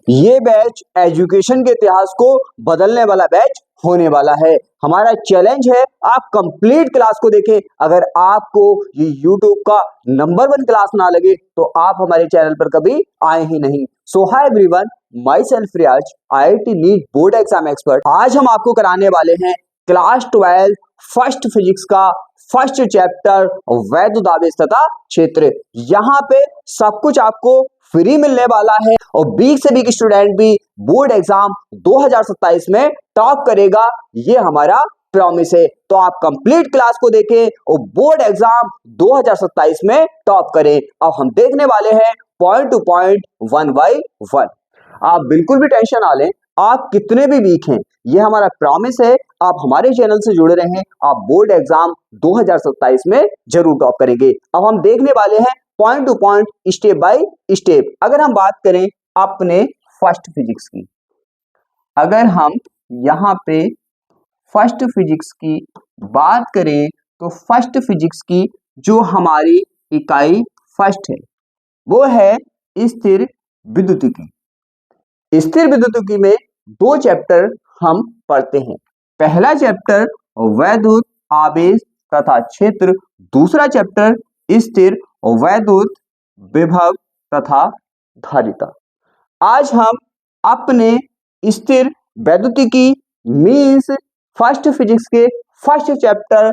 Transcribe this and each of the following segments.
ये batch education के इतिहास को बदलने वाला बैच होने वाला है। हमारा चैलेंज है आप कंप्लीट क्लास को देखें। अगर आपको ये YouTube का नंबर 1 क्लास ना लगे तो आप हमारे चैनल पर कभी आए ही नहीं। So hi everyone, myself Riyaz, IIT NEET board exam expert. आज हम आपको कराने वाले हैं क्लास 12 फर्स्ट फिजिक्स का फर्स्ट चैप्टर वैद्युत आवेश तथा क्षेत्र। यहाँ पे सब कुछ आपको फ्री मिलने वाला है और बीक से बीक स्टूडेंट भी बोर्ड एग्जाम 2027 में टॉप करेगा, ये हमारा प्रॉमिस है। तो आप कंप्लीट क्लास को देखें और बोर्ड एग्जाम 2027 में टॉप करें। अब हम देखने वाले हैं पॉइंट टू पॉइंट, 1 बाय 1। आप बिल्कुल भी टेंशन ना लें, आप कितने भी वीक हैं, ये हमारा प्रॉमिस है। आप हमारे चैनल से जुड़े रहें, आप बोर्ड एग्जाम 2027 में जरूर टॉप करेंगे। अब हम देखने वाले हैं point two point, step by step. अगर हम बात करें अपने फर्स्ट फिजिक्स की, अगर हम यहाँ पे फर्स्ट फिजिक्स की बात करें तो फर्स्ट फिजिक्स की जो हमारी इकाई फर्स्ट है वो है स्थिर विद्युतिकी। स्थिर विद्युतिकी में 2 चैप्टर हम पढ़ते हैं। पहला चैप्टर वैद्युत आवेश तथा क्षेत्र, दूसरा चैप्टर स्थिर वैद्युत विभव तथा धारिता। आज हम अपने स्थिर वैद्युतिकी मीन्स फर्स्ट फिजिक्स के फर्स्ट चैप्टर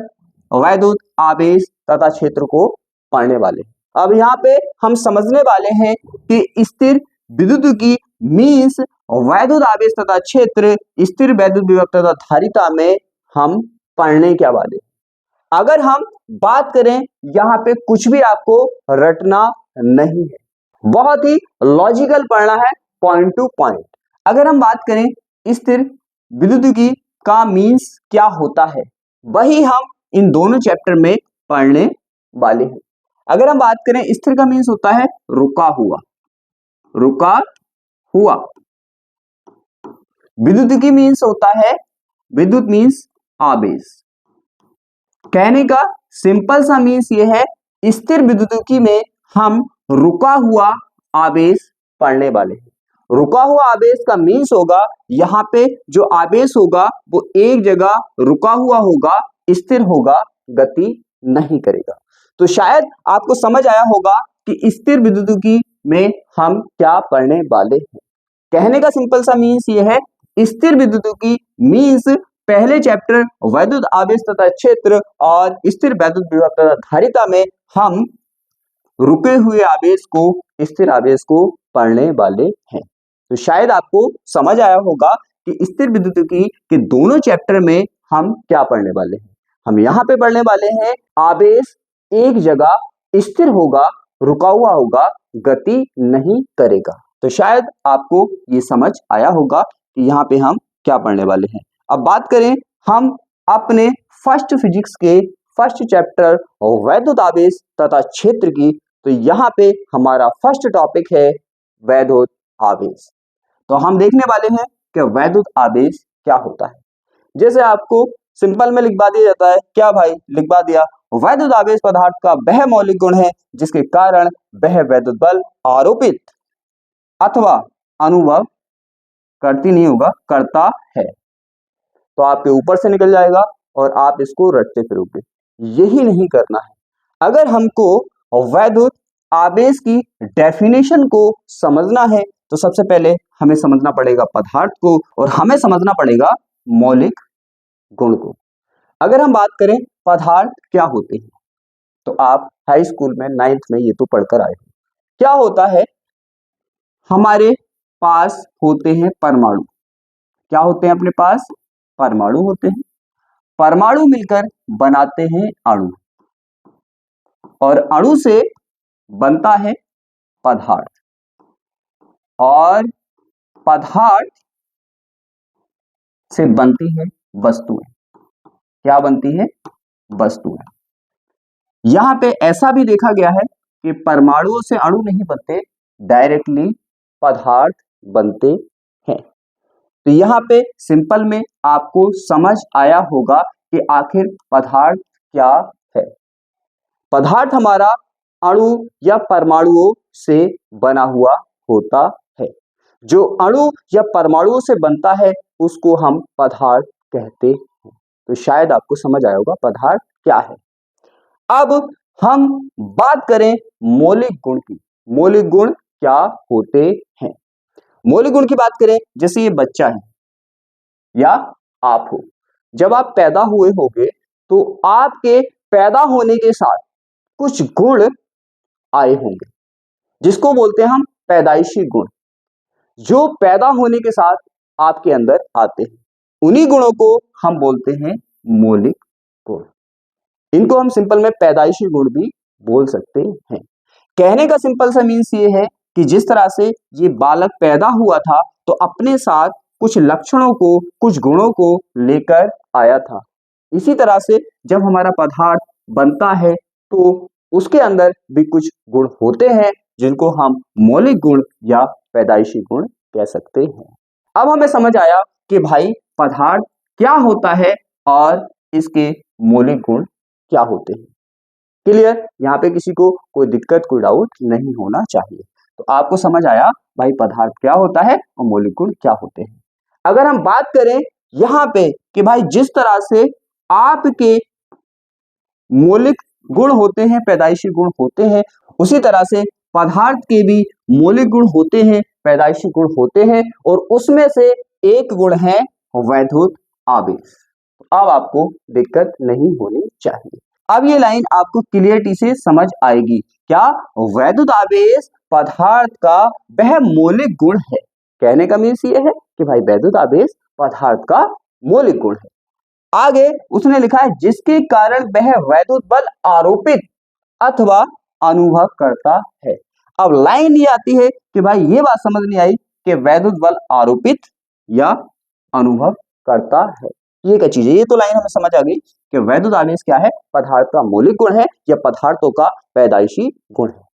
वैद्युत आवेश तथा क्षेत्र को पढ़ने वाले हैं। अब यहाँ पे हम समझने वाले हैं कि स्थिर विद्युतिकी मीन्स वैद्युत आवेश तथा क्षेत्र, स्थिर वैद्युत विभव तथा धारिता में हम पढ़ने क्या वाले। अगर हम बात करें, यहाँ पे कुछ भी आपको रटना नहीं है, बहुत ही लॉजिकल पढ़ना है, पॉइंट टू पॉइंट। अगर हम बात करें स्थिर विद्युतिकी का मीन्स क्या होता है, वही हम इन दोनों चैप्टर में पढ़ने वाले हैं। अगर हम बात करें स्थिर का मीन्स होता है रुका हुआ, रुका हुआ। विद्युतिकी मीन्स होता है, विद्युत मीन्स आवेश। कहने का सिंपल सा मीन्स ये है, स्थिर विद्युतिकी में हम रुका हुआ आवेश पढ़ने वाले हैं। रुका हुआ आवेश का मीन्स होगा, यहाँ पे जो आवेश होगा वो एक जगह रुका हुआ होगा, स्थिर होगा, गति नहीं करेगा। तो शायद आपको समझ आया होगा कि स्थिर विद्युतिकी में हम क्या पढ़ने वाले हैं। कहने का सिंपल सा मीन्स ये है, स्थिर विद्युतिकी मीन्स पहले चैप्टर वैद्युत आवेश तथा क्षेत्र और स्थिर वैद्युत विभव तथा धारिता में हम रुके हुए आवेश को, स्थिर आवेश को पढ़ने वाले हैं। तो शायद आपको समझ आया होगा कि स्थिर विद्युतिकी के दोनों चैप्टर में हम क्या पढ़ने वाले हैं। हम यहाँ पे पढ़ने वाले हैं आवेश एक जगह स्थिर होगा, रुका हुआ होगा, गति नहीं करेगा। तो शायद आपको ये समझ आया होगा कि यहाँ पे हम क्या पढ़ने वाले हैं। अब बात करें हम अपने फर्स्ट फिजिक्स के फर्स्ट चैप्टर वैद्युत आवेश तथा क्षेत्र की, तो यहाँ पे हमारा फर्स्ट टॉपिक है वैद्युत आवेश। तो हम देखने वाले हैं कि वैद्युत आवेश क्या होता है। जैसे आपको सिंपल में लिखवा दिया जाता है, क्या भाई लिखवा दिया, वैद्युत आवेश पदार्थ का वह मौलिक गुण है जिसके कारण वह वैद्युत बल आरोपित अथवा अनुभव करती नहीं होगा, करता है। तो आपके ऊपर से निकल जाएगा और आप इसको रटते फिरोगे, यही नहीं करना है। अगर हमको वैद्युत आवेश की डेफिनेशन को समझना है तो सबसे पहले हमें समझना पड़ेगा पदार्थ को और हमें समझना पड़ेगा मौलिक गुण को। अगर हम बात करें पदार्थ क्या होते हैं, तो आप हाई स्कूल में 9th में ये तो पढ़कर आए हो। क्या होता है, हमारे पास होते हैं परमाणु। क्या होते हैं अपने पास, परमाणु होते हैं। परमाणु मिलकर बनाते हैं अणु और अणु से बनता है पदार्थ और पदार्थ से बनती है वस्तुएं। क्या बनती है, वस्तुएं। यहां पे ऐसा भी देखा गया है कि परमाणुओं से अणु नहीं बनते, डायरेक्टली पदार्थ बनते हैं। तो यहाँ पे सिंपल में आपको समझ आया होगा कि आखिर पदार्थ क्या है। पदार्थ हमारा अणु या परमाणुओं से बना हुआ होता है। जो अणु या परमाणुओं से बनता है उसको हम पदार्थ कहते हैं। तो शायद आपको समझ आया होगा पदार्थ क्या है। अब हम बात करें मौलिक गुण की। मौलिक गुण क्या होते हैं? मौलिक गुण की बात करें, जैसे ये बच्चा है या आप हो, जब आप पैदा हुए होगे तो आपके पैदा होने के साथ कुछ गुण आए होंगे जिसको बोलते हैं हम पैदाइशी गुण, जो पैदा होने के साथ आपके अंदर आते हैं। उन्हीं गुणों को हम बोलते हैं मौलिक गुण। इनको हम सिंपल में पैदाइशी गुण भी बोल सकते हैं। कहने का सिंपल सा मीन्स ये है कि जिस तरह से ये बालक पैदा हुआ था तो अपने साथ कुछ लक्षणों को, कुछ गुणों को लेकर आया था। इसी तरह से जब हमारा पदार्थ बनता है तो उसके अंदर भी कुछ गुण होते हैं जिनको हम मौलिक गुण या पैदाइशी गुण कह सकते हैं। अब हमें समझ आया कि भाई पदार्थ क्या होता है और इसके मौलिक गुण क्या होते हैं। क्लियर? यहाँ पे किसी को कोई दिक्कत, कोई डाउट नहीं होना चाहिए। तो आपको समझ आया भाई पदार्थ क्या होता है और मौलिक गुण क्या होते हैं। अगर हम बात करें यहाँ पे कि भाई जिस तरह से आपके मौलिक गुण होते हैं, पैदाइशी गुण होते हैं, उसी तरह से पदार्थ के भी मौलिक गुण होते हैं, पैदाइशी गुण होते हैं, और उसमें से एक गुण है वैद्युत आवेश। अब आपको दिक्कत नहीं होनी चाहिए। अब ये लाइन आपको क्लियरिटी से समझ आएगी। क्या? वैद्युत आवेश पदार्थ का वह मौलिक गुण है। कहने का मीन्स ये है कि भाई वैद्युत आवेश पदार्थ का मौलिक गुण है। आगे उसने लिखा है जिसके कारण वह वैद्युत बल आरोपित अथवा अनुभव करता है। अब लाइन ये आती है कि भाई ये बात समझ नहीं आई कि वैद्युत बल आरोपित या अनुभव करता है, ये क्या चीज है? ये तो लाइन हमें समझ आ गई कि वैद्युत आवेश क्या है, पदार्थ का मौलिक गुण है या पदार्थों का पैदाइशी गुण है।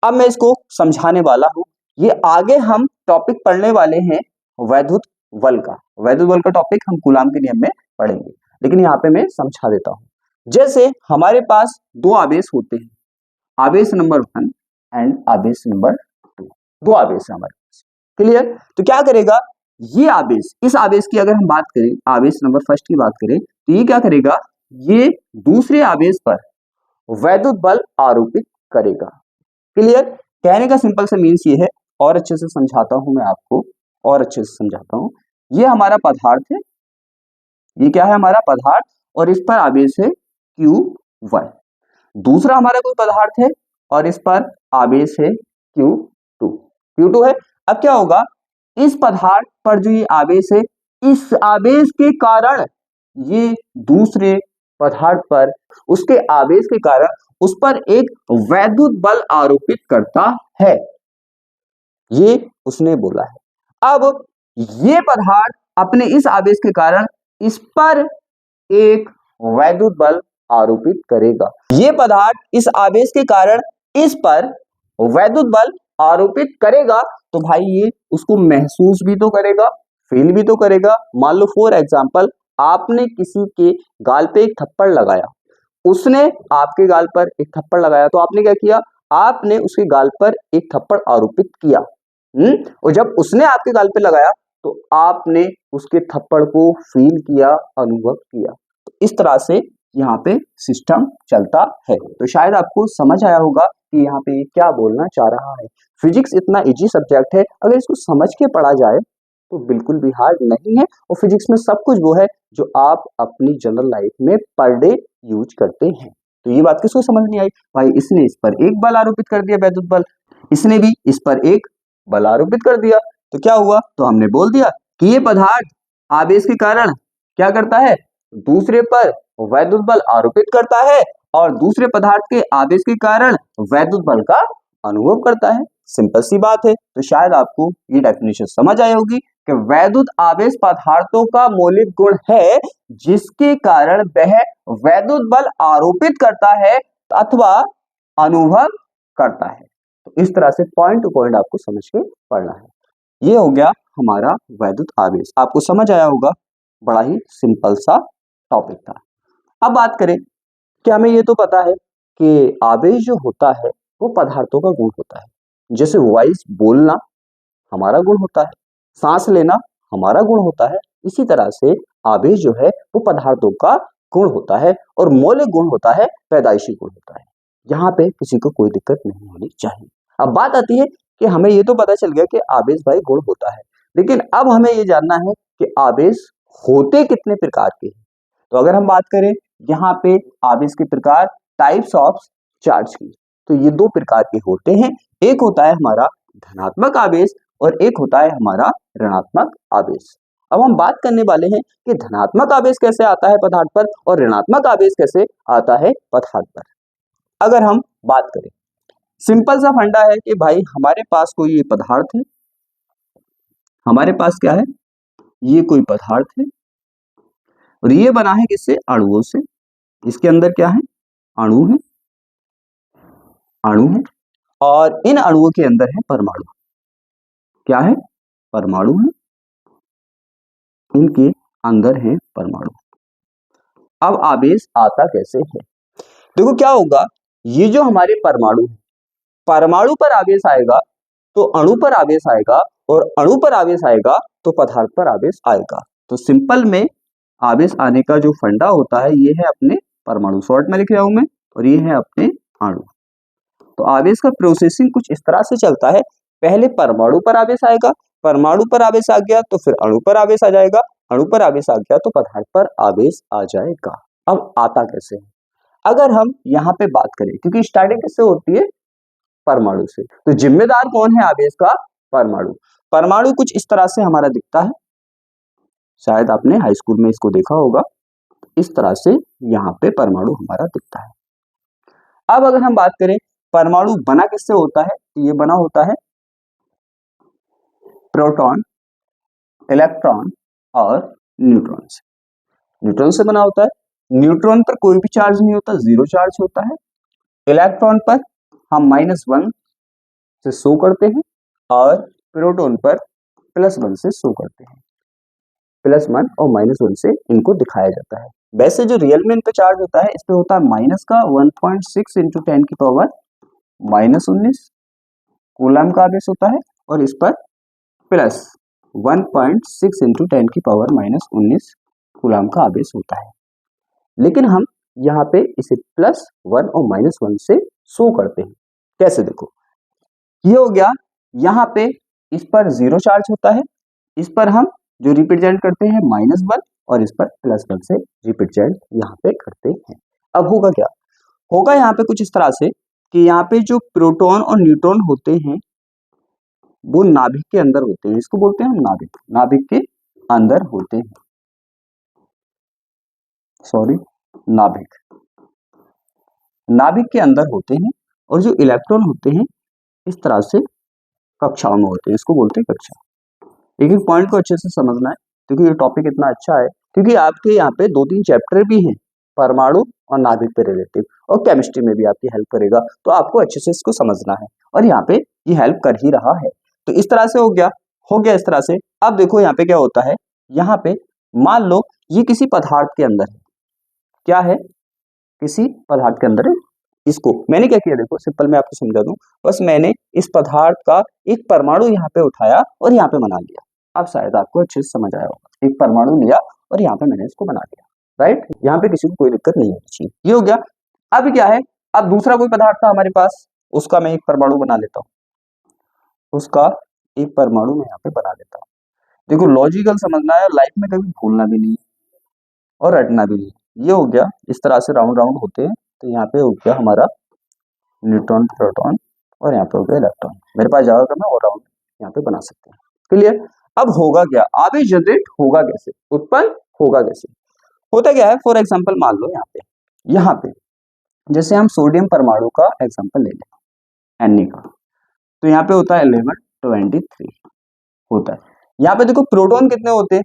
अब मैं इसको समझाने वाला हूं। ये आगे हम टॉपिक पढ़ने वाले हैं वैद्युत बल का। वैद्युत बल का टॉपिक हम कूलाम के नियम में पढ़ेंगे, लेकिन यहाँ पे मैं समझा देता हूं। जैसे हमारे पास दो आवेश होते हैं, आवेश नंबर 1 एंड आवेश नंबर 2। दो आवेश है हमारे पास। क्लियर? तो क्या करेगा ये आवेश, इस आवेश की अगर हम बात करें, आवेश नंबर 1 की बात करें, तो ये क्या करेगा, ये दूसरे आवेश पर वैद्युत बल आरोपित करेगा। क्लियर? कहने का सिंपल सा मीन्स ये है, और अच्छे से समझाता हूं मैं आपको, और अच्छे से समझाता हूं। ये हमारा पदार्थ है, ये क्या है हमारा पदार्थ, और इस पर आवेश है Q1। दूसरा हमारा कोई पदार्थ है और इस पर आवेश है Q2 है। अब क्या होगा, इस पदार्थ पर जो ये आवेश है, इस आवेश के कारण ये दूसरे पदार्थ पर, उसके आवेश के कारण उस पर एक वैद्युत बल आरोपित करता है, ये उसने बोला है। अब ये पदार्थ अपने इस आवेश के कारण इस पर एक वैद्युत बल आरोपित करेगा। ये पदार्थ इस आवेश के कारण इस पर वैद्युत बल आरोपित करेगा, तो भाई ये उसको महसूस भी तो करेगा, फील भी तो करेगा। मान लो फॉर एग्जांपल आपने किसी के गाल पे एक थप्पड़ लगाया, उसने आपके गाल पर एक थप्पड़ लगाया, तो आपने क्या किया, आपने उसके गाल पर एक थप्पड़ आरोपित किया। और जब उसने आपके गाल पे लगाया तो आपने उसके थप्पड़ को फील किया, अनुभव किया। तो इस तरह से यहाँ पे सिस्टम चलता है। तो शायद आपको समझ आया होगा कि यहाँ पे क्या बोलना चाह रहा है। फिजिक्स इतना इजी सब्जेक्ट है, अगर इसको समझ के पढ़ा जाए तो बिल्कुल भी हार्ड नहीं है, और फिजिक्स में सब कुछ वो है जो आप अपनी जनरल लाइफ में पर डे यूज करते हैं। तो ये बात किसको समझ नहीं आई, भाई इसने इस पर एक बल आरोपित कर दिया वैद्युत बल, इसने भी इस पर एक बल आरोपित कर दिया, तो क्या हुआ, तो हमने बोल दिया कि ये पदार्थ आवेश के कारण क्या करता है, दूसरे पर वैद्युत बल आरोपित करता है, और दूसरे पदार्थ के आवेश के कारण वैद्युत बल का अनुभव करता है। सिंपल सी बात है। तो शायद आपको ये डेफिनेशन समझ आई होगी कि वैद्युत आवेश पदार्थों का मौलिक गुण है जिसके कारण वह वैद्युत बल आरोपित करता है अथवा अनुभव करता है। तो इस तरह से पॉइंट टू पॉइंट आपको समझ के पढ़ना है। ये हो गया हमारा वैद्युत आवेश, आपको समझ आया होगा, बड़ा ही सिंपल सा टॉपिक था। अब बात करें कि हमें ये तो पता है कि आवेश जो होता है वो पदार्थों का गुण होता है, जैसे वॉइस बोलना, हमारा गुण होता है, सांस लेना हमारा गुण होता है। इसी तरह से आवेश जो है वो पदार्थों का गुण होता है और मौलिक गुण होता है, पैदाइशी गुण होता है। यहाँ पे किसी को कोई दिक्कत नहीं होनी चाहिए। अब बात आती है कि हमें ये तो पता चल गया कि आवेश भाई गुण होता है, लेकिन अब हमें ये जानना है कि आवेश होते कितने प्रकार के हैं। तो अगर हम बात करें यहाँ पे आवेश के प्रकार, टाइप्स ऑफ चार्ज की, तो ये दो प्रकार के होते हैं। एक होता है हमारा धनात्मक आवेश और एक होता है हमारा ऋणात्मक आवेश। अब हम बात करने वाले हैं कि धनात्मक आवेश कैसे आता है पदार्थ पर और ऋणात्मक आवेश कैसे आता है पदार्थ पर। अगर हम बात करें, सिंपल सा फंडा है कि भाई हमारे पास कोई ये पदार्थ है, हमारे पास क्या है, ये कोई पदार्थ है और ये बना है किससे, अणुओं से। इसके अंदर क्या है, अणु है, अणु है और इन अणुओं के अंदर है परमाणु। क्या है, परमाणु है, इनके अंदर है परमाणु। अब आवेश आता कैसे है, देखो क्या होगा, ये जो हमारे परमाणु है, परमाणु पर आवेश आएगा तो अणु पर आवेश आएगा और अणु पर आवेश आएगा तो पदार्थ पर आवेश आएगा। तो सिंपल में आवेश आने का जो फंडा होता है ये है अपने परमाणु, शॉर्ट में लिख रहा हूं मैं, और ये है अपने अणु। तो आवेश का प्रोसेसिंग कुछ इस तरह से चलता है, पहले परमाणु पर आवेश आएगा, परमाणु पर आवेश आ गया तो फिर अणु पर आवेश आ जाएगा, अणु पर आवेश आ गया तो पदार्थ पर आवेश आ जाएगा। अब आता कैसे है, अगर हम यहाँ पे बात करें, क्योंकि स्टार्टिंग किससे होती है, परमाणु से, तो जिम्मेदार कौन है आवेश का, परमाणु। परमाणु कुछ इस तरह से हमारा दिखता है, शायद आपने हाई स्कूल में इसको देखा होगा, इस तरह से यहाँ पे परमाणु हमारा दिखता है। अब अगर हम बात करें परमाणु बना किससे होता है, तो ये बना होता है प्रोटॉन, इलेक्ट्रॉन और न्यूट्रॉन से। न्यूट्रॉन से बना होता है, न्यूट्रॉन पर कोई भी चार्ज नहीं होता, जीरो चार्ज होता है। इलेक्ट्रॉन पर हम -1 से शो करते हैं और प्रोटॉन पर +1 से शो करते हैं, +1 और -1 से इनको दिखाया जाता है। वैसे जो रियल में इन पे चार्ज होता है, इस पे होता है माइनस का 1.6 × 10⁻19 कूलम का आवेश होता है और इस पर प्लस 1.6 × 10⁻19 कूलम का आवेश होता है। लेकिन हम यहाँ पे इसे +1 और -1 से शो करते हैं। कैसे, देखो ये हो गया, यहाँ पे इस पर जीरो चार्ज होता है, इस पर हम जो रिप्रेजेंट करते हैं -1 और इस पर +1 से रिप्रेजेंट यहाँ पे करते हैं। अब होगा क्या, होगा यहाँ पे कुछ इस तरह से कि यहाँ पे जो प्रोटॉन और न्यूट्रॉन होते हैं वो नाभिक के अंदर होते हैं, इसको बोलते हैं हम नाभिक, नाभिक के अंदर होते हैं, सॉरी नाभिक, नाभिक के अंदर होते हैं। और जो इलेक्ट्रॉन होते हैं इस तरह से कक्षाओं में होते हैं, इसको बोलते हैं कक्षा। एक एक पॉइंट को अच्छे से समझना है क्योंकि ये टॉपिक इतना अच्छा है, क्योंकि आपके यहाँ पे 2-3 चैप्टर भी हैं परमाणु और नाभिक पे रिलेटिव, और केमिस्ट्री में भी आपकी हेल्प करेगा, तो आपको अच्छे से इसको समझना है और यहाँ पे ये हेल्प कर ही रहा है। तो इस तरह से हो गया इस तरह से। अब देखो यहाँ पे क्या होता है, यहाँ पे मान लो ये किसी पदार्थ के अंदर है, क्या है, किसी पदार्थ के अंदर है। इसको मैंने क्या किया, देखो सिंपल मैं आपको समझा दूं, बस मैंने इस पदार्थ का एक परमाणु यहाँ पे उठाया और यहाँ पे बना लिया। अब शायद आपको अच्छे से समझ आया होगा, एक परमाणु लिया और यहाँ पे मैंने इसको बना दिया, राइट। यहाँ पे किसी को कोई दिक्कत नहीं होनी चाहिए, ये हो गया। अब क्या है, अब दूसरा कोई पदार्थ था हमारे पास, उसका मैं एक परमाणु बना लेता हूँ, उसका एक परमाणु मैं यहाँ पे बना लेता हूँ। देखो लॉजिकल समझना है, लाइफ में कभी भूलना भी नहीं और रटना भी नहीं। ये हो गया, इस तरह से राउंड राउंड होते हैं। तो यहाँ पे हो गया हमारा न्यूट्रॉन, प्रोटॉन और यहाँ पे हो गया इलेक्ट्रॉन। मेरे पास जाएगा मैं और राउंड यहाँ पे बना सकते हैं, क्लियर। अब होगा क्या, आवेश जनरेट होगा कैसे, उत्पन्न होगा कैसे, होता क्या है, फॉर एग्जांपल मान लो यहाँ पे जैसे हम सोडियम परमाणु का एग्जांपल ले लें, Na का, तो यहाँ पे होता है 1123 होता है। यहाँ पे देखो प्रोटॉन कितने होते हैं,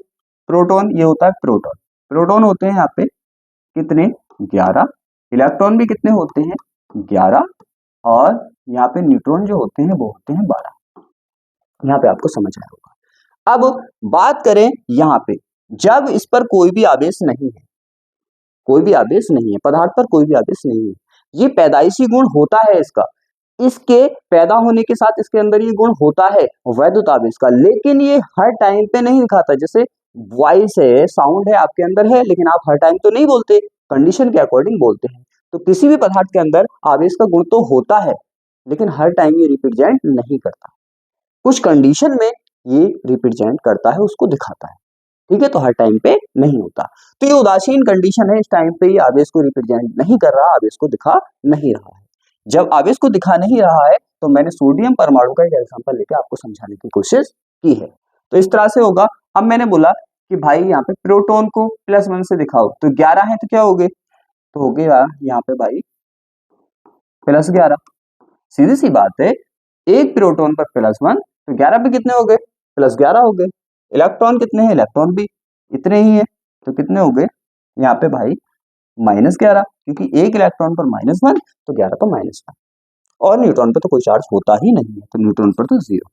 प्रोटॉन ये होता है प्रोटॉन, प्रोटॉन होते हैं यहाँ पे कितने, 11। इलेक्ट्रॉन भी कितने होते हैं, 11। और यहाँ पे न्यूट्रॉन जो होते हैं वो होते हैं 12। यहाँ पे आपको समझ आया होगा। अब बात करें यहाँ पे, जब इस पर कोई भी आवेश नहीं है, कोई भी आवेश नहीं है, पदार्थ पर कोई भी आवेश नहीं है, ये पैदाइशी गुण होता है इसका, इसके पैदा होने के साथ इसके अंदर ये गुण होता है वैद्युत आवेश का, लेकिन ये हर टाइम पे नहीं दिखाता। जैसे वॉइस है, साउंड है, आपके अंदर है, लेकिन आप हर टाइम तो नहीं बोलते, कंडीशन के अकॉर्डिंग बोलते हैं। तो किसी भी पदार्थ के अंदर आवेश का गुण तो होता है, लेकिन हर टाइम ये रिप्रेजेंट नहीं करता, कुछ कंडीशन में ये रिप्रेजेंट करता है, उसको दिखाता है। ठीक है, तो हर टाइम पे नहीं होता। तो ये उदासीन कंडीशन है, इस टाइम पे ये आवेश को रिप्रेजेंट नहीं कर रहा, आवेश को दिखा नहीं रहा है। जब आवेश को दिखा नहीं रहा है तो मैंने सोडियम परमाणु का एक एग्जांपल लेके आपको समझाने की कोशिश की है। तो इस तरह से होगा। अब मैंने बोला कि भाई यहाँ पे प्रोटॉन को +1 से दिखाओ, तो 11 है तो क्या हो गए, तो हो गया यहाँ पे भाई +11। सीधी सी बात है, एक प्रोटॉन पर +1 तो 11 पे कितने हो गए, +11 हो गए। इलेक्ट्रॉन कितने हैं, इलेक्ट्रॉन भी इतने ही है, तो कितने हो गए यहाँ पे भाई -11, क्योंकि एक इलेक्ट्रॉन पर -1 तो 11 पर -1। और न्यूट्रॉन पर तो कोई चार्ज होता ही नहीं है, तो न्यूट्रॉन पर तो 0।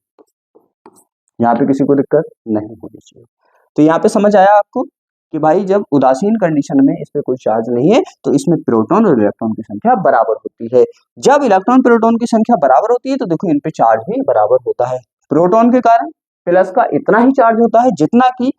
यहाँ पे किसी को दिक्कत नहीं होनी चाहिए। तो यहाँ पे समझ आया आपको कि भाई जब उदासीन कंडीशन में इस पे कोई चार्ज नहीं है तो इसमें प्रोटॉन और इलेक्ट्रॉन की संख्या बराबर होती है। जब इलेक्ट्रॉन प्रोटॉन की संख्या बराबर होती है तो देखो इन पे चार्ज भी बराबर होता है। प्रोटॉन के कारण प्लस का इतना ही चार्ज होता है जितना कि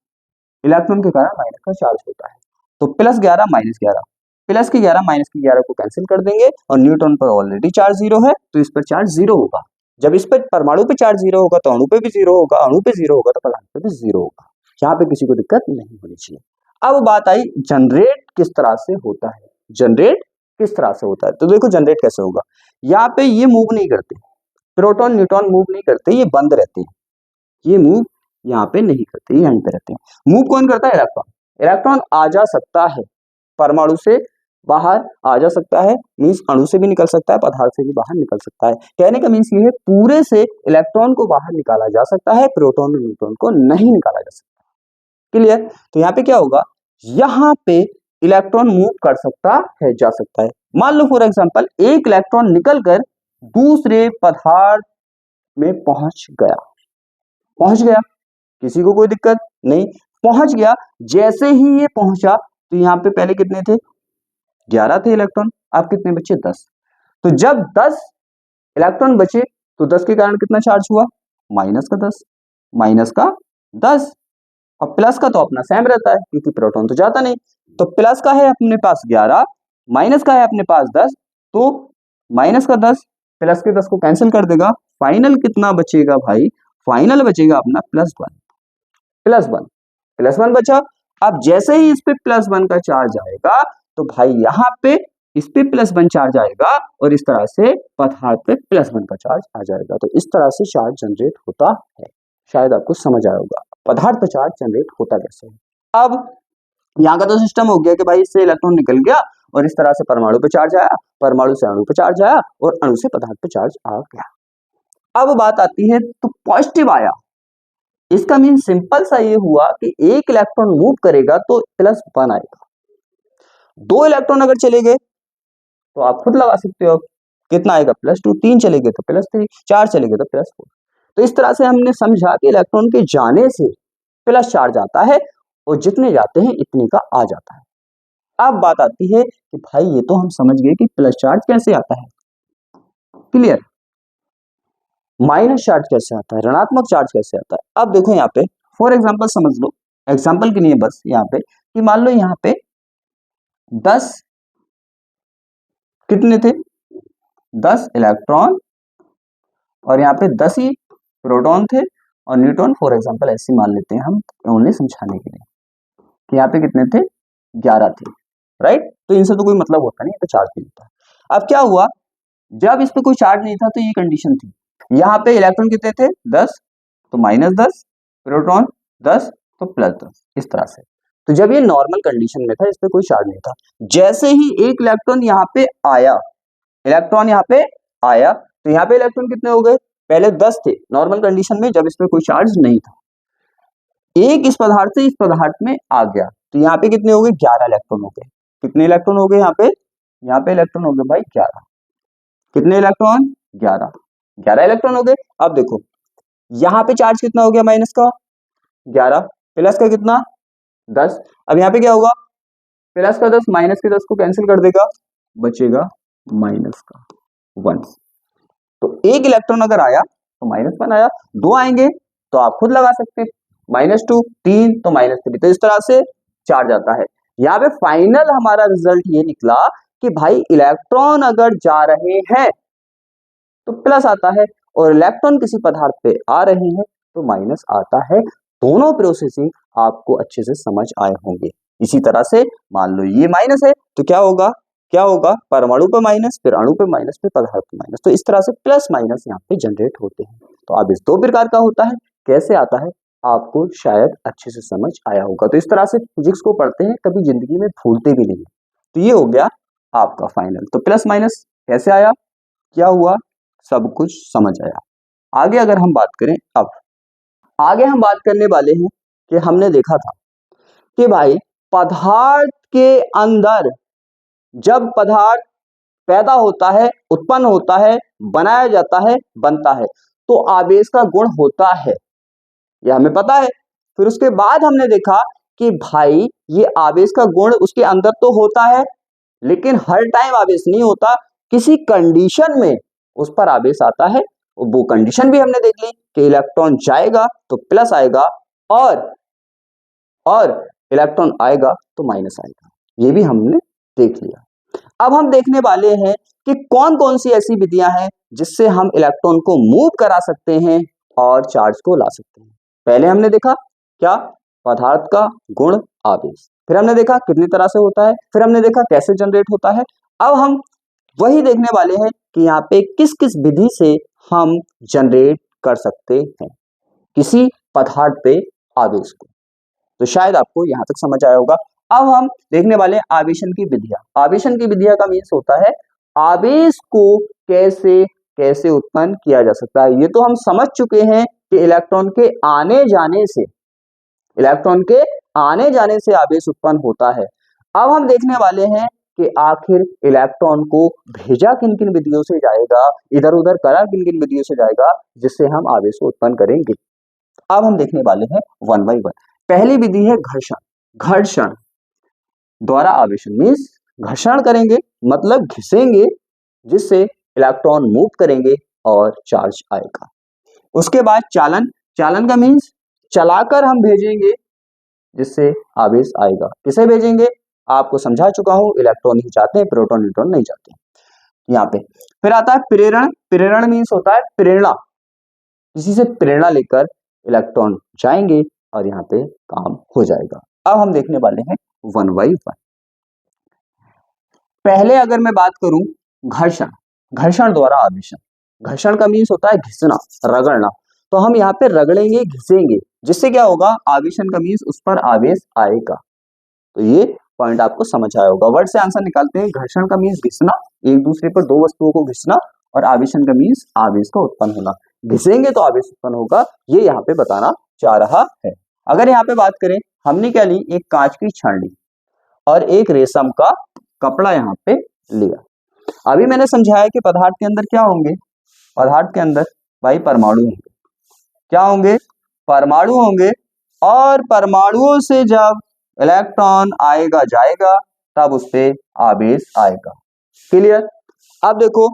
इलेक्ट्रॉन के कारण माइनस का चार्ज होता है। तो +11 -11, प्लस के 11 माइनस के 11 को कैंसिल कर देंगे, और न्यूट्रॉन पर ऑलरेडी चार्ज 0 है तो इस पर चार्ज 0 होगा। जब इस पर परमाणु पे चार्ज 0 होगा तो अणु पे भी 0 होगा, अणु पे 0 होगा तो पदार्थ पे भी 0 होगा। यहाँ पे किसी को दिक्कत नहीं होनी चाहिए। अब बात आई जनरेट किस तरह से होता है, जनरेट किस तरह से होता है। तो देखो जनरेट कैसे होगा, यहाँ पे ये मूव नहीं करते, प्रोटॉन न्यूट्रॉन मूव नहीं करते, ये बंद रहते हैं, ये मूव यहाँ पे नहीं करते, यहीं पे रहते हैं। मूव कौन करता है, इलेक्ट्रॉन। इलेक्ट्रॉन आ जा सकता है, परमाणु से बाहर आ जा सकता है, मीन्स अणु से भी निकल सकता है, पदार्थ से भी बाहर निकल सकता है। कहने का मीन्स ये है पूरे से इलेक्ट्रॉन को बाहर निकाला जा सकता है, प्रोटॉन और न्यूट्रॉन को नहीं निकाला जा सकता। क्लियर। तो यहाँ पे क्या होगा, यहाँ पे इलेक्ट्रॉन मूव कर सकता है, जा सकता है। मान लो फॉर एग्जांपल एक इलेक्ट्रॉन निकलकर दूसरे पदार्थ में पहुंच गया, किसी को कोई दिक्कत नहीं, पहुंच गया। जैसे ही ये पहुंचा तो यहाँ पे पहले कितने थे, 11 थे इलेक्ट्रॉन, अब कितने बचे, 10। तो जब 10 इलेक्ट्रॉन बचे तो 10 के कारण कितना चार्ज हुआ, -10, -10। और प्लस का तो अपना सेम रहता है क्योंकि प्रोटॉन तो जाता नहीं। तो प्लस का है अपने पास 11, माइनस का है अपने पास 10, तो माइनस का 10 प्लस के 10 को कैंसिल कर देगा। फाइनल कितना बचेगा भाई, फाइनल बचेगा अपना +1 बचा। अब जैसे ही इस पे +1 का चार्ज आएगा तो भाई यहाँ पे इस पे +1 चार्ज आएगा और इस तरह से पदार्थ पे +1 का चार्ज आ जाएगा। तो इस तरह से चार्ज जनरेट होता है। शायद आपको समझ आया होगा पदार्थ पे चार्ज जनरेट होता कैसे है। अब यहाँ का तो सिस्टम हो गया कि भाई इससे इलेक्ट्रॉन निकल गया और इस तरह से परमाणु पे चार्ज आया, परमाणु से अणु पे चार्ज आया और अणु से पदार्थ पे चार्ज आ गया। अब बात आती है तो पॉजिटिव आया, इसका मीन सिंपल सा ये हुआ कि एक इलेक्ट्रॉन मूव करेगा तो +1 आएगा। 2 इलेक्ट्रॉन अगर चले गए तो आप खुद लगा सकते हो कितना आएगा, +2। 3 चले गए तो +3, 4 चले गए तो +4। तो इस तरह से हमने समझा कि इलेक्ट्रॉन के जाने से प्लस चार्ज आता है और जितने जाते हैं इतने का आ जाता है। अब बात आती है कि भाई ये तो हम समझ गए कि प्लस चार्ज कैसे आता है, क्लियर। माइनस चार्ज कैसे आता है, ऋणात्मक चार्ज कैसे आता है। अब देखो यहाँ पे फॉर एग्जांपल समझ लो, एग्जांपल के लिए बस यहाँ पे कि मान लो यहाँ पे 10 कितने थे, 10 इलेक्ट्रॉन और यहाँ पे 10 ही प्रोटॉन थे और न्यूट्रॉन। फॉर एग्जांपल ऐसे मान लेते हैं हम उन्हें समझाने के लिए कि यहाँ पे कितने थे, 11 थे, राइट। तो इनसे तो कोई मतलब होता नहीं, तो चार्ज नहीं होता। अब क्या हुआ, जब इस पे कोई चार्ज नहीं था तो ये कंडीशन थी, यहाँ पे इलेक्ट्रॉन कितने थे, 10 तो -10, प्रोटॉन 10 तो +10, इस तरह से। तो जब ये नॉर्मल कंडीशन में था, इस पे कोई चार्ज नहीं था, जैसे ही एक इलेक्ट्रॉन यहाँ पे आया, तो यहाँ पे इलेक्ट्रॉन कितने हो गए, पहले 10 थे नॉर्मल कंडीशन में जब इस पे कोई चार्ज नहीं था, एक इस पदार्थ से इस पदार्थ में आ गया तो यहाँ पे कितने हो गए, 11 इलेक्ट्रॉन हो गए। कितने इलेक्ट्रॉन हो गए यहाँ पे इलेक्ट्रॉन हो गए भाई 11। कितने इलेक्ट्रॉन, 11 इलेक्ट्रॉन हो गए। अब देखो यहाँ पे चार्ज कितना हो गया, माइनस का 11, प्लस का कितना 10। अब यहाँ पे क्या होगा, प्लस का 10 माइनस के 10 को कैंसिल कर देगा, बचेगा -1। तो एक इलेक्ट्रॉन अगर आया तो -1 आया, 2 आएंगे तो आप खुद लगा सकते हैं, -2, 3 तो -3, तो इस तरह से चार्ज आता है। यहाँ पे फाइनल हमारा रिजल्ट ये निकला कि भाई इलेक्ट्रॉन अगर जा रहे हैं तो प्लस आता है और इलेक्ट्रॉन किसी पदार्थ पे आ रहे हैं तो माइनस आता है। दोनों प्रोसेसिंग आपको अच्छे से समझ आए होंगे। इसी तरह से मान लो ये माइनस है तो क्या होगा, परमाणु पे माइनस, फिर अणु पे माइनस, फिर पदार्थ पे माइनस, तो इस तरह से प्लस माइनस यहाँ पे जनरेट होते हैं। तो अब इस 2 प्रकार का होता है, कैसे आता है आपको शायद अच्छे से समझ आया होगा। तो इस तरह से फिजिक्स को पढ़ते हैं, कभी जिंदगी में भूलते भी नहीं। तो ये हो गया आपका फाइनल। तो प्लस माइनस कैसे आया, क्या हुआ, सब कुछ समझ आया। आगे अगर हम बात करें, अब आगे हम बात करने वाले हैं कि हमने देखा था कि भाई पदार्थ के अंदर जब पदार्थ पैदा होता है, उत्पन्न होता है, बनाया जाता है, बनता है, तो आवेश का गुण होता है, यह हमें पता है। फिर उसके बाद हमने देखा कि भाई ये आवेश का गुण उसके अंदर तो होता है, लेकिन हर टाइम आवेश नहीं होता, किसी कंडीशन में उस पर आवेश आता है। वो कंडीशन भी हमने देख ली कि इलेक्ट्रॉन जाएगा तो प्लस आएगा और इलेक्ट्रॉन आएगा तो माइनस आएगा, ये भी हमने देख लिया। अब हम देखने वाले हैं कि कौन कौन सी ऐसी विधियां हैं जिससे हम इलेक्ट्रॉन को मूव करा सकते हैं और चार्ज को ला सकते हैं। पहले हमने देखा क्या, पदार्थ का गुण आवेश, फिर हमने देखा कितनी तरह से होता है, फिर हमने देखा कैसे जनरेट होता है। अब हम वही देखने वाले हैं कि यहाँ पे किस किस विधि से हम जनरेट कर सकते हैं किसी पदार्थ पे आवेश को। तो शायद आपको यहाँ तक समझ आया होगा। अब हम देखने वाले हैं आवेशन की विधियां। आवेशन की विधियां का मीन्स होता है आवेश को कैसे कैसे उत्पन्न किया जा सकता है। ये तो हम समझ चुके हैं कि इलेक्ट्रॉन के आने जाने से आवेश उत्पन्न होता है। अब हम देखने वाले हैं कि आखिर इलेक्ट्रॉन को भेजा किन किन विधियों से जाएगा, इधर उधर करा किन किन विधियों से जाएगा, जिससे हम आवेश को उत्पन्न करेंगे। अब हम देखने वाले हैं 1 बाय 1। पहली विधि है घर्षण द्वारा आवेशन, मीन्स घर्षण करेंगे मतलब घिसेंगे, जिससे इलेक्ट्रॉन मूव करेंगे और चार्ज आएगा। उसके बाद चालन का मीन्स चलाकर हम भेजेंगे जिससे आवेश आएगा। किसे भेजेंगे आपको समझा चुका हूं, इलेक्ट्रॉन ही जाते हैं, प्रोटॉन न्यूट्रॉन नहीं जाते यहाँ पे। फिर आता है प्रेरण मीन्स होता है प्रेरणा, किसी से प्रेरणा लेकर इलेक्ट्रॉन जाएंगे और यहाँ पे काम हो जाएगा। अब हम देखने वाले हैं 1 बाय 1। पहले अगर मैं बात करूं घर्षण द्वारा आवेशन, घर्षण का मीन्स होता है घिसना, रगड़ना। तो हम यहाँ पे रगड़ेंगे, घिसेंगे, जिससे क्या होगा, आवेशन का मीन्स उस पर आवेश आएगा। तो ये पॉइंट आपको समझ आया होगा। वर्ड से आंसर निकालते हैं। घर्षण का मीन्स घिसना, एक दूसरे पर दो वस्तुओं को घिसना, और आवेशन का मीन्स आवेश का उत्पन्न होना। घिसेंगे तो आवेश उत्पन्न होगा, ये यहाँ पे बताना चाह रहा है। अगर यहाँ पे बात करें, हमने क्या ली, एक कांच की छड़नी और एक रेशम का कपड़ा यहाँ पे लिया। अभी मैंने समझाया कि पदार्थ के अंदर क्या होंगे, पदार्थ के अंदर भाई परमाणु होंगे। क्या होंगे, परमाणु होंगे, और परमाणुओं से जब इलेक्ट्रॉन आएगा जाएगा तब उस पे आवेश आएगा। क्लियर। अब देखो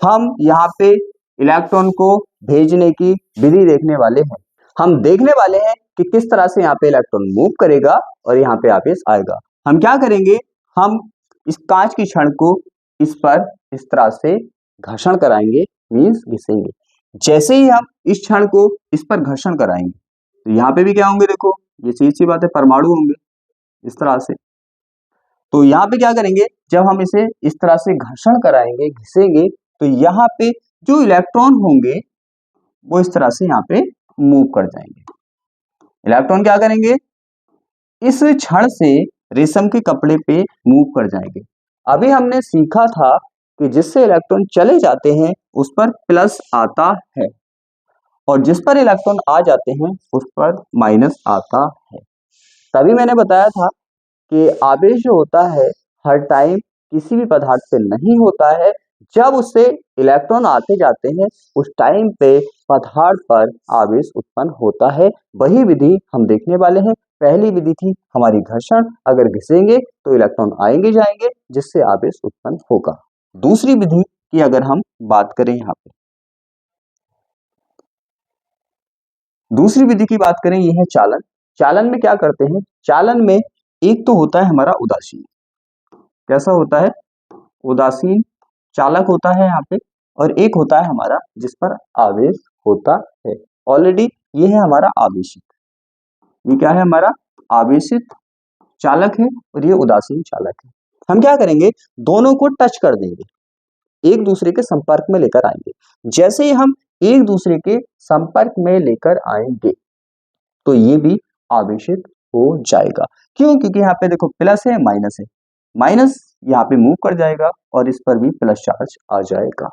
हम यहाँ पे इलेक्ट्रॉन को भेजने की विधि देखने वाले हैं। हम देखने वाले हैं कि किस तरह से यहाँ पे इलेक्ट्रॉन मूव करेगा और यहाँ पे आवेश आएगा। हम क्या करेंगे, हम इस कांच की छड़ को इस पर इस तरह से घर्षण कराएंगे, मीन्स घिसेंगे। जैसे ही हम इस क्षण को इस पर घर्षण कराएंगे तो यहाँ पे भी क्या होंगे, देखो ये सीधी सी बात है, परमाणु होंगे इस तरह से। तो यहाँ पे क्या करेंगे, जब हम इसे इस तरह से घर्षण कराएंगे, घिसेंगे, तो यहाँ पे जो इलेक्ट्रॉन होंगे वो इस तरह से यहाँ पे मूव कर जाएंगे। इलेक्ट्रॉन क्या करेंगे, इस क्षण से रेशम के कपड़े पे मूव कर जाएंगे। अभी हमने सीखा था कि जिससे इलेक्ट्रॉन चले जाते हैं उस पर प्लस आता है, और जिस पर इलेक्ट्रॉन आ जाते हैं उस पर माइनस आता है। तभी मैंने बताया था कि आवेश जो होता है हर टाइम किसी भी पदार्थ पे नहीं होता है, जब उससे इलेक्ट्रॉन आते जाते हैं उस टाइम पे पदार्थ पर आवेश उत्पन्न होता है। वही विधि हम देखने वाले हैं। पहली विधि थी हमारी घर्षण, अगर घिसेंगे तो इलेक्ट्रॉन आएंगे जाएंगे जिससे आवेश उत्पन्न होगा। दूसरी विधि की अगर हम बात करें यहाँ पे, दूसरी विधि की बात करें, यह है चालन। चालन में क्या करते हैं, चालन में एक तो होता है हमारा उदासीन, कैसा होता है, उदासीन चालक होता है यहाँ पे, और एक होता है हमारा जिस पर आवेश होता है। ऑलरेडी ये है हमारा आवेशित, ये क्या है हमारा आवेशित चालक है, और ये उदासीन चालक है। हम क्या करेंगे, दोनों को टच कर देंगे, एक दूसरे के संपर्क में लेकर आएंगे। जैसे ही हम एक दूसरे के संपर्क में लेकर आएंगे तो ये भी आवेशित हो जाएगा। क्यों, क्योंकि यहाँ पे देखो प्लस है माइनस है, माइनस यहाँ पे मूव कर जाएगा और इस पर भी प्लस चार्ज आ जाएगा।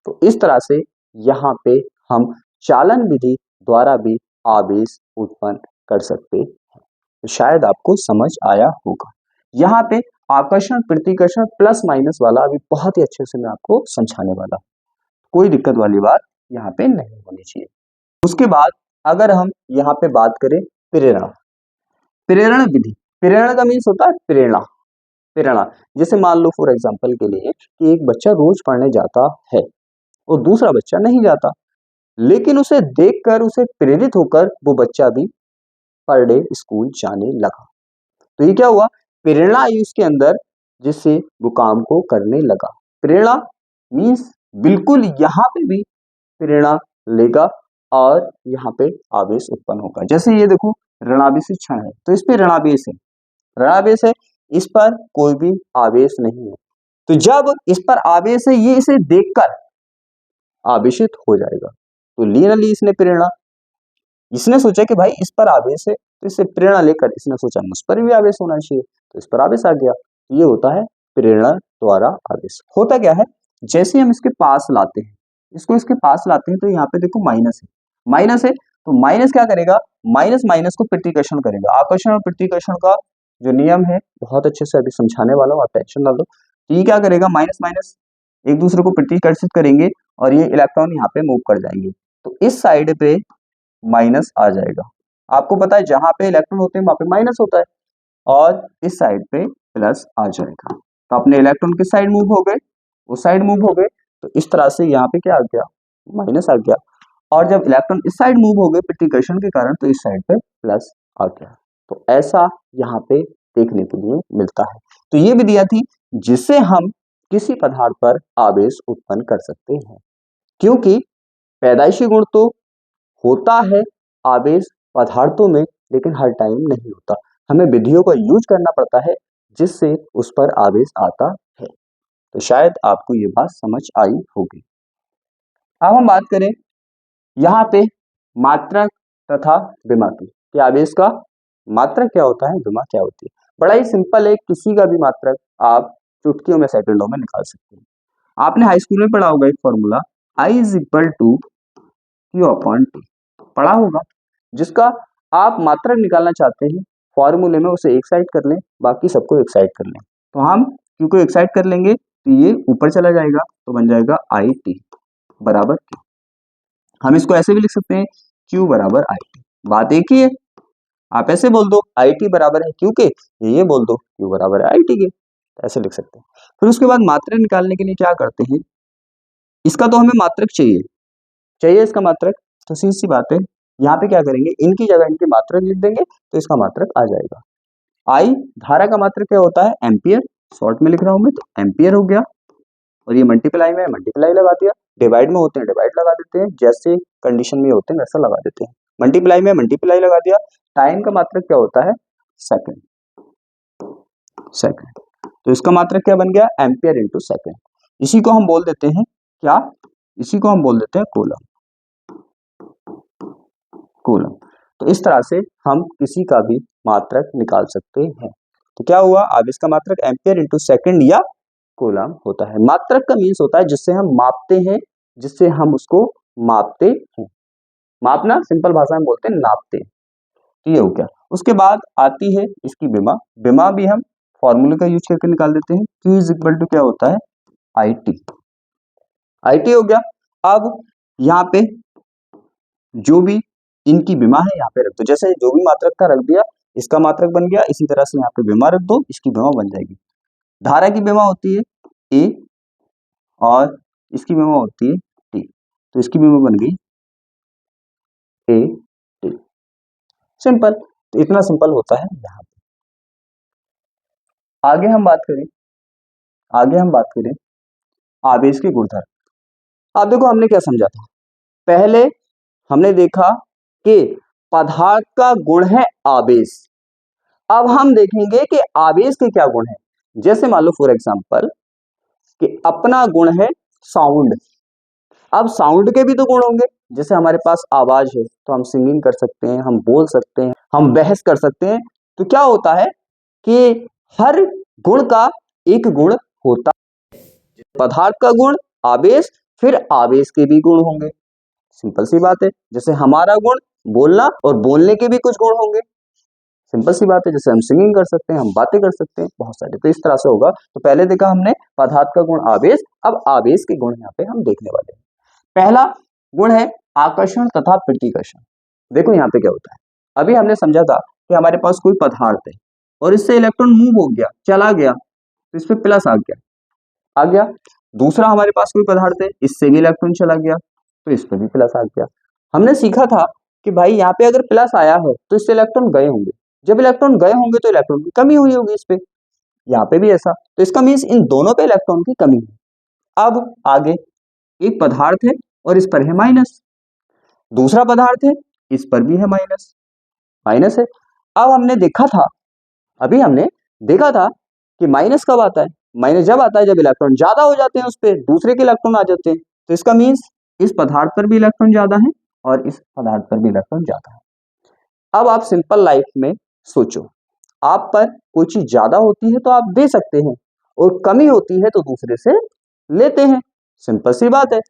तो इस तरह से यहाँ पे हम चालन विधि द्वारा भी आवेश उत्पन्न कर सकते हैं। तो शायद आपको समझ आया होगा। यहाँ पे आकर्षण प्रतिकर्षण प्लस माइनस वाला अभी बहुत ही अच्छे से मैं आपको समझाने वाला, कोई दिक्कत वाली बात यहाँ पे नहीं होनी चाहिए। उसके बाद अगर हम यहाँ पे बात करें प्रेरणा, प्रेरण विधि, प्रेरणा का मीन्स होता है प्रेरणा, प्रेरणा। जैसे मान लो फॉर एग्जांपल के लिए कि एक बच्चा रोज पढ़ने जाता है और दूसरा बच्चा नहीं जाता, लेकिन उसे देखकर, उसे प्रेरित होकर वो बच्चा भी पर डे स्कूल जाने लगा। तो ये क्या हुआ, प्रेरणा आई उसके अंदर, जिससे वो काम को करने लगा। प्रेरणा मीन्स बिल्कुल यहाँ पे भी प्रेरणा लेगा और यहाँ पे आवेश उत्पन्न होगा। जैसे ये देखो ऋणावेशित क्षण है, तो इस पे ऋणावेश है, ऋणावेश है, इस पर कोई भी आवेश नहीं है। तो जब इस पर आवेश है, ये इसे देखकर आवेशित हो जाएगा। तो ली ना ली इसने प्रेरणा, इसने सोचा कि भाई इस पर आवेश है, तो इससे प्रेरणा लेकर इसने सोचा मुझ पर भी आवेश होना चाहिए, तो इस पर आवेश आ गया। ये होता है प्रेरणा द्वारा आवेश। होता क्या है, जैसे हम इसके पास लाते हैं, इसको इसके पास लाते हैं, तो यहाँ पे देखो माइनस है, माइनस है, तो माइनस क्या करेगा, माइनस माइनस को प्रतिकर्षण करेगा। आकर्षण और प्रतिकर्षण का जो नियम है बहुत अच्छे से अभी समझाने वाला हूँ, आप टेंशन ना लो। तो ये क्या करेगा, माइनस माइनस एक दूसरे को प्रतिकर्षित करेंगे और ये इलेक्ट्रॉन यहाँ पे मूव कर जाएंगे, तो इस साइड पे माइनस आ जाएगा। आपको पता है जहां पे इलेक्ट्रॉन होते हैं वहां पे माइनस होता है, और इस साइड पे प्लस आ जाएगा। तो अपने इलेक्ट्रॉन किस साइड मूव हो गए, उस साइड मूव हो गए, तो इस तरह से यहाँ पे क्या आ गया, माइनस आ गया। और जब इलेक्ट्रॉन इस साइड मूव हो गए प्रतिकर्षण के कारण, तो इस साइड पे प्लस आ गया। तो ऐसा यहाँ पे देखने के लिए मिलता है। तो ये विधियां थी जिससे हम किसी पदार्थ पर आवेश उत्पन्न कर सकते हैं। क्योंकि पैदाइशी गुण तो होता है आवेश पदार्थों में, लेकिन हर टाइम नहीं होता। हमें विधियों का यूज करना पड़ता है जिससे उस पर आवेश आता है। तो शायद आपको ये बात समझ आई होगी। अब हम बात करें यहाँ पे मात्रक तथा विमा की, कि आवेश का मात्रक क्या होता है, विमा क्या होती है। बड़ा ही सिंपल है, किसी का भी मात्रक आप चुटकियों में सेकंडों में निकाल सकते हैं। आपने हाई स्कूल में पढ़ा होगा एक formula, I is equal to Q upon T, पढ़ा होगा। जिसका आप मात्रक निकालना चाहते हैं, फॉर्मूले में उसे एक साइड कर लें, बाकी सबको एक साइड कर लें। तो हम Q को एक साइड कर लेंगे तो ये ऊपर चला जाएगा, तो बन जाएगा IT बराबर Q। हम इसको ऐसे भी लिख सकते हैं, Q बराबर IT। बात एक ही है, आप ऐसे बोल दो IT बराबर है Q के, ये बोल दो Q बराबर है IT के, ऐसे लिख सकते हैं। फिर उसके बाद मात्रक निकालने के लिए क्या करते हैं, इसका तो हमें मात्रक चाहिए इसका मात्रक, तो सीधी सी बात है, यहाँ पे क्या करेंगे, इनकी जगह इनके मात्रक लिख देंगे, तो इसका मात्रक आ जाएगा। आई धारा का मात्रक क्या होता है, एम्पियर, शॉर्ट में लिख रहा हूं मैं, तो एम्पियर हो गया। और ये मल्टीप्लाई में मल्टीप्लाई लगा दिया, डिवाइड में होते हैं डिवाइड लगा देते हैं, जैसे कंडीशन में होते हैं वैसा लगा देते हैं। मल्टीप्लाई में मल्टीप्लाई लगा दिया। टाइम का मात्रक क्या होता है, सेकंड, सेकंड। तो इसका मात्रक क्या बन गया, एम्पियर इंटू सेकंड। इसी को हम बोल देते हैं क्या, इसी को हम बोल देते हैं कूलम, कूलम। तो इस तरह से हम किसी का भी मात्रक निकाल सकते हैं। तो क्या हुआ, अब इसका मात्रक एम्पियर इंटू सेकंड या कूलम होता है। मात्रक का मीन्स होता है जिससे हम मापते हैं, जिससे हम उसको मापते हैं। मापना सिंपल भाषा में बोलते हैं नापते हैं। तो ये हो गया। उसके बाद आती है इसकी विमा। विमा भी हम फॉर्मूले का यूज करके निकाल देते हैं। Q इज इक्वल टू क्या होता है, IT, IT हो गया। अब यहाँ पे जो भी इनकी विमा है यहाँ पे रख दो, जैसे जो भी मात्रक था रख दिया, इसका मात्रक बन गया, इसी तरह से यहाँ पे विमा रख दो, इसकी विमा बन जाएगी। धारा की विमा होती है A और इसकी विमा होती है T, तो इसकी विमा बन गई A T। सिंपल। तो इतना सिंपल होता है यहाँ पे। आगे हम बात करें आवेश के गुणधर्म। अब देखो हमने क्या समझा था, पहले हमने देखा कि पदार्थ का गुण है आवेश। अब हम देखेंगे कि आवेश के क्या गुण है। जैसे मान लो फॉर एग्जांपल कि अपना गुण है साउंड। अब साउंड के भी तो गुण होंगे, जैसे हमारे पास आवाज है तो हम सिंगिंग कर सकते हैं, हम बोल सकते हैं, हम बहस कर सकते हैं। तो क्या होता है कि हर गुण का एक गुण होता है। पदार्थ का गुण आवेश, फिर आवेश के भी गुण होंगे। सिंपल सी बात है। जैसे हमारा गुण बोलना और बोलने के भी कुछ गुण होंगे। सिंपल सी बात है। जैसे हम सिंगिंग कर सकते हैं, हम बातें कर सकते हैं, बहुत सारे। तो इस तरह से होगा। तो पहले देखा हमने पदार्थ का गुण आवेश, अब आवेश के गुण यहाँ पे हम देखने वाले हैं। पहला गुण है आकर्षण तथा प्रतिकर्षण। देखो यहाँ पे क्या होता है, अभी हमने समझा था कि हमारे पास कोई पदार्थ है और इससे इलेक्ट्रॉन मूव हो गया, चला गया, तो इस पे प्लस आ गया। दूसरा हमारे पास कोई पदार्थ है, इससे भी इलेक्ट्रॉन चला गया, तो इस पे भी प्लस आ गया। हमने सीखा था कि भाई यहाँ पे अगर प्लस आया है तो इससे इलेक्ट्रॉन गए होंगे, जब इलेक्ट्रॉन गए होंगे तो इलेक्ट्रॉन की कमी हुई होगी इस पे। यहाँ पे भी ऐसा, तो इसका मीन्स इन दोनों पे इलेक्ट्रॉन की कमी है। अब आगे एक पदार्थ है और इस पर है माइनस, दूसरा पदार्थ है इस पर भी है माइनस है। अब हमने देखा था कि माइनस कब आता है, माइनस जब आता है जब इलेक्ट्रॉन ज्यादा हो जाते हैं, उस पर दूसरे के इलेक्ट्रॉन आ जाते हैं। तो इसका मीन्स इस पदार्थ पर भी इलेक्ट्रॉन ज्यादा है और इस पदार्थ पर भी इलेक्ट्रॉन ज्यादा है। अब आप सिंपल लाइफ में सोचो, आप पर कोई चीज ज्यादा होती है तो आप दे सकते हैं और कमी होती है तो दूसरे से लेते हैं। सिंपल सी बात है।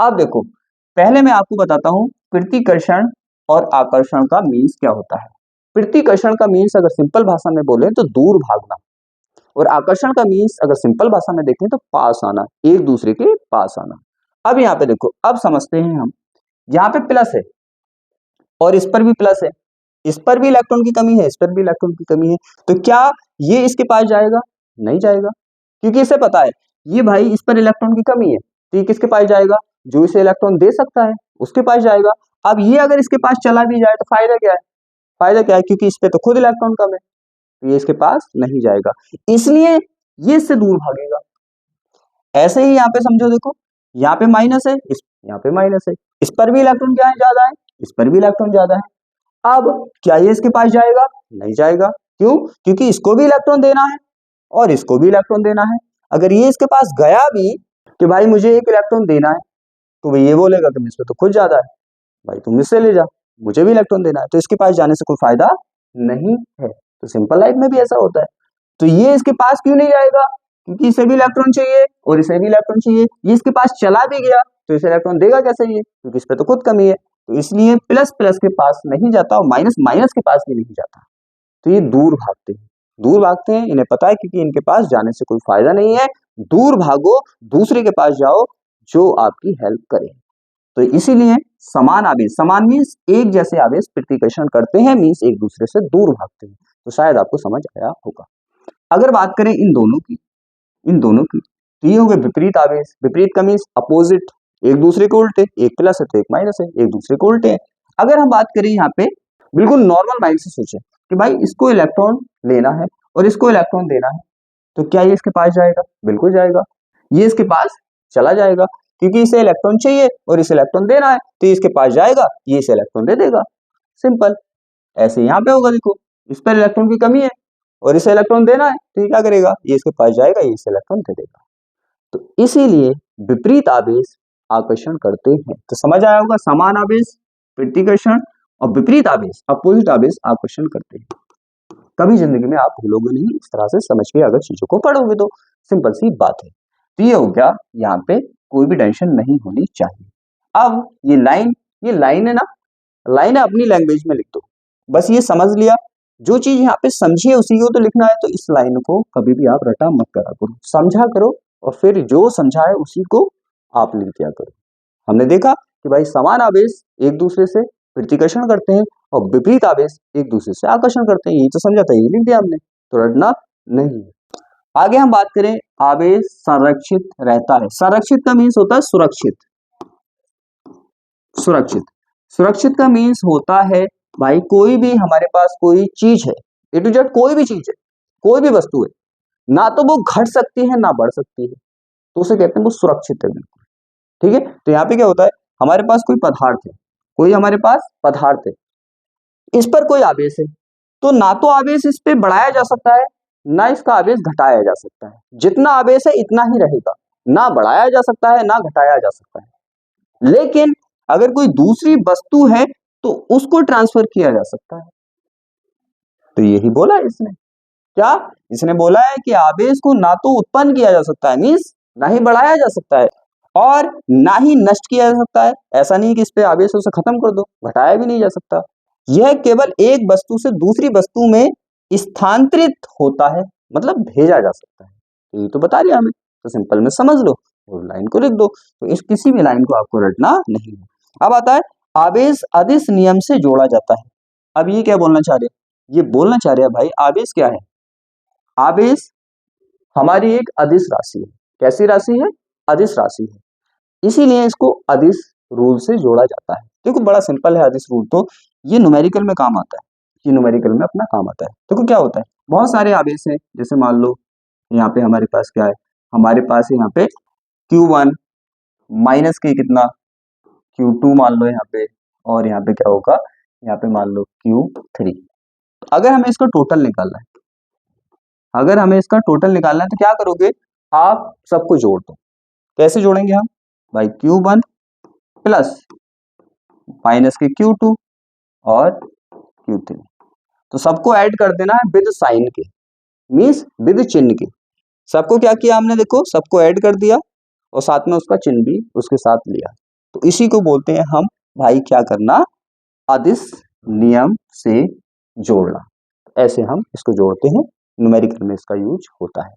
अब देखो, पहले मैं आपको बताता हूं प्रतिकर्षण और आकर्षण का मीन्स क्या होता है। प्रतिकर्षण का मीन्स अगर सिंपल भाषा में बोले तो दूर भागना, और आकर्षण का मीन्स अगर सिंपल भाषा में देखें तो पास आना, एक दूसरे के पास आना। अब यहाँ पे देखो, अब समझते हैं हम, यहाँ पे प्लस है और इस पर भी प्लस है, इस पर भी इलेक्ट्रॉन की कमी है, इस पर भी इलेक्ट्रॉन की कमी है। तो क्या ये इसके पास जाएगा? नहीं जाएगा, क्योंकि इसे पता है ये भाई इस पर इलेक्ट्रॉन की कमी है, तो ये किसके पास जाएगा? जो इसे इलेक्ट्रॉन दे सकता है उसके पास जाएगा। अब ये अगर इसके पास चला भी जाए तो फायदा क्या है? क्योंकि इस पे तो खुद इलेक्ट्रॉन कम है, तो ये इसके पास नहीं जाएगा, इसलिए ये इससे दूर भागेगा। ऐसे ही यहाँ पे समझो, देखो यहाँ पे माइनस है, यहाँ पे माइनस है, इस पर भी इलेक्ट्रॉन क्या है? ज्यादा है, इस पर भी इलेक्ट्रॉन ज्यादा है। अब क्या ये इसके पास जाएगा? नहीं जाएगा। क्यों? क्योंकि इसको भी इलेक्ट्रॉन देना है और इसको भी इलेक्ट्रॉन देना है। अगर ये इसके पास गया भी कि भाई मुझे एक इलेक्ट्रॉन देना है, तो ये बोलेगा कि मुझ पे तो खुद ज्यादा है, भाई तुम इससे ले जा, मुझे भी इलेक्ट्रॉन देना है, तो इसके पास जाने से कोई फायदा नहीं है। तो सिंपल लाइफ में भी ऐसा होता है। तो ये इसके पास क्यों नहीं जाएगा? क्योंकि इसे भी इलेक्ट्रॉन चाहिए और इसे भी इलेक्ट्रॉन चाहिए। ये इसके पास चला भी गया तो इसे इलेक्ट्रॉन देगा कैसे ये? क्योंकि इस पे तो खुद कमी है। तो इसलिए प्लस प्लस के पास नहीं जाता और माइनस माइनस के पास भी नहीं जाता। तो ये दूर भागते हैं, इन्हें पता है क्योंकि इनके पास जाने से कोई फायदा नहीं है। दूर भागो, दूसरे के पास जाओ जो आपकी हेल्प करे। तो इसीलिए समान आवेश, समान मीन्स एक जैसे आवेश प्रतिकर्षण करते हैं, मीन्स एक दूसरे से दूर भागते हैं। तो शायद आपको समझ आया होगा। अगर बात करें इन दोनों की तो ये हो गए विपरीत आवेश। विपरीत का मीन्स अपोजिट, एक दूसरे के उल्टे, एक प्लस है तो एक माइनस है, एक दूसरे के उल्टे हैं। अगर हम बात करें यहाँ पे बिल्कुल नॉर्मल माइंड से सोचे कि भाई इसको इलेक्ट्रॉन लेना है और इसको इलेक्ट्रॉन देना है, तो क्या ये इसके पास जाएगा? बिल्कुल जाएगा। ये इसके पास चला जाएगा क्योंकि इसे इलेक्ट्रॉन चाहिए और इसे इलेक्ट्रॉन देना है, तो ये इसके पास जाएगा, ये इसे इलेक्ट्रॉन दे देगा। सिंपल। ऐसे यहाँ पे होगा, देखो इस पर इलेक्ट्रॉन की कमी है और इसे इलेक्ट्रॉन देना है, तो ये क्या करेगा? ये इसके पास जाएगा, ये इसे इलेक्ट्रॉन दे देगा। तो इसीलिए विपरीत आवेश आकर्षण करते हैं। तो समझ आया होगा, समान आवेश प्रतिकर्षण और विपरीत आवेश अपोजिट आवेश आकर्षण करते हैं। कभी जिंदगी में आप भूलोगे नहीं, इस तरह से समझ के अगर चीजों को पढ़ोगे तो सिंपल सी बात है। तो ये हो गया, यहाँ पे कोई भी टेंशन नहीं होनी चाहिए। अब ये लाइन है ना, लाइन है, अपनी लैंग्वेज में लिख दो, बस ये समझ लिया। जो चीज यहाँ पे समझिए उसी को तो लिखना है। तो इस लाइन को कभी भी आप रटा मत करा करो, समझा करो और फिर जो समझा है उसी को आप लिख दिया करो। हमने देखा कि भाई समान आवेश एक दूसरे से प्रतिकर्षण करते हैं और विपरीत आवेश एक दूसरे से आकर्षण करते हैं, ये तो समझा था, ये लिख दिया हमने, तो रटना नहीं। आगे हम बात करें, आवेश संरक्षित रहता है। संरक्षित का मीन्स होता है सुरक्षित। सुरक्षित का मीन्स होता है भाई कोई भी हमारे पास कोई चीज है, ए टू जेड कोई भी चीज है, कोई भी वस्तु है, ना तो वो घट सकती है ना बढ़ सकती है, तो उसे कहते हैं वो सुरक्षित है बिल्कुल। ठीक है, तो यहाँ पे क्या होता है, हमारे पास कोई पदार्थ है, कोई हमारे पास पदार्थ है, इस पर कोई आवेश है, तो ना तो आवेश इस पे बढ़ाया जा सकता है ना इसका आवेश घटाया जा सकता है, जितना आवेश है इतना ही रहेगा, ना बढ़ाया जा सकता है ना घटाया जा सकता है। लेकिन अगर कोई दूसरी वस्तु है तो उसको ट्रांसफर किया जा सकता है। तो यही बोला है इसने, क्या इसने बोला है कि आवेश को ना तो उत्पन्न किया जा सकता है, मीन्स ना ही बढ़ाया जा सकता है और ना ही नष्ट किया जा सकता है। ऐसा नहीं कि इस पे आवेश उसे खत्म कर दो, घटाया भी नहीं जा सकता। यह केवल एक वस्तु से दूसरी वस्तु में स्थानांतरित होता है, मतलब भेजा जा सकता है। तो ये तो बता रही हमें, तो सिंपल में समझ लो और लाइन को लिख दो। तो इस किसी भी लाइन को आपको रटना नहीं है। अब आता है आवेश अदिश नियम से जोड़ा जाता है। अब ये क्या बोलना चाह रहे हैं, ये बोलना चाह रहे हैं भाई आवेश क्या है, आवेश हमारी एक अदिश राशि है। कैसी राशि है, अदिश राशि है, इसीलिए इसको अदिश रूल से जोड़ा जाता है। देखो बड़ा सिंपल है अदिश रूल, तो ये न्यूमेरिकल में काम आता है, ये न्यूमेरिकल में अपना काम आता है। देखो क्या होता है, बहुत सारे आवेश हैं, जैसे मान लो यहाँ पे हमारे पास क्या है, हमारे पास यहाँ पे Q1 माइनस के कितना Q2 मान लो यहाँ पे, और यहाँ पे क्या होगा, यहाँ पे मान लो Q3। अगर हमें इसका टोटल निकालना है, अगर हमें इसका टोटल निकालना है तो क्या करोगे, आप सबको जोड़ दो। कैसे जोड़ेंगे हम भाई, Q1 प्लस माइनस के Q2 और Q3, तो सबको ऐड कर देना है विद साइन के, मीन्स विद चिन्ह के। सबको क्या किया हमने, देखो सबको ऐड कर दिया और साथ में उसका चिन्ह भी उसके साथ लिया। तो इसी को बोलते हैं हम भाई क्या करना, अदिश नियम से जोड़ना। ऐसे हम इसको जोड़ते हैं, न्यूमेरिकल में इसका यूज होता है।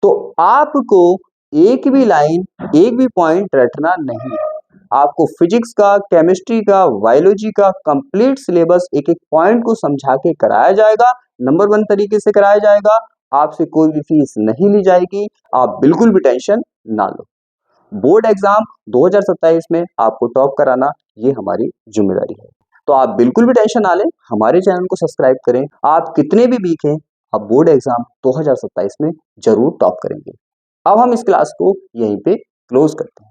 तो आपको एक भी लाइन, एक भी पॉइंट रटना नहीं है, आपको फिजिक्स का, केमिस्ट्री का, बायोलॉजी का कंप्लीट सिलेबस एक एक पॉइंट को समझा के कराया जाएगा, नंबर 1 तरीके से कराया जाएगा। आपसे कोई भी फीस नहीं ली जाएगी, आप बिल्कुल भी टेंशन ना लो। बोर्ड एग्जाम 2027 में आपको टॉप कराना ये हमारी जिम्मेदारी है, तो आप बिल्कुल भी टेंशन ना लें, हमारे चैनल को सब्सक्राइब करें। आप कितने भी वीक हैं, आप बोर्ड एग्जाम 2027 में जरूर टॉप करेंगे। अब हम इस क्लास को यहीं पे क्लोज करते हैं।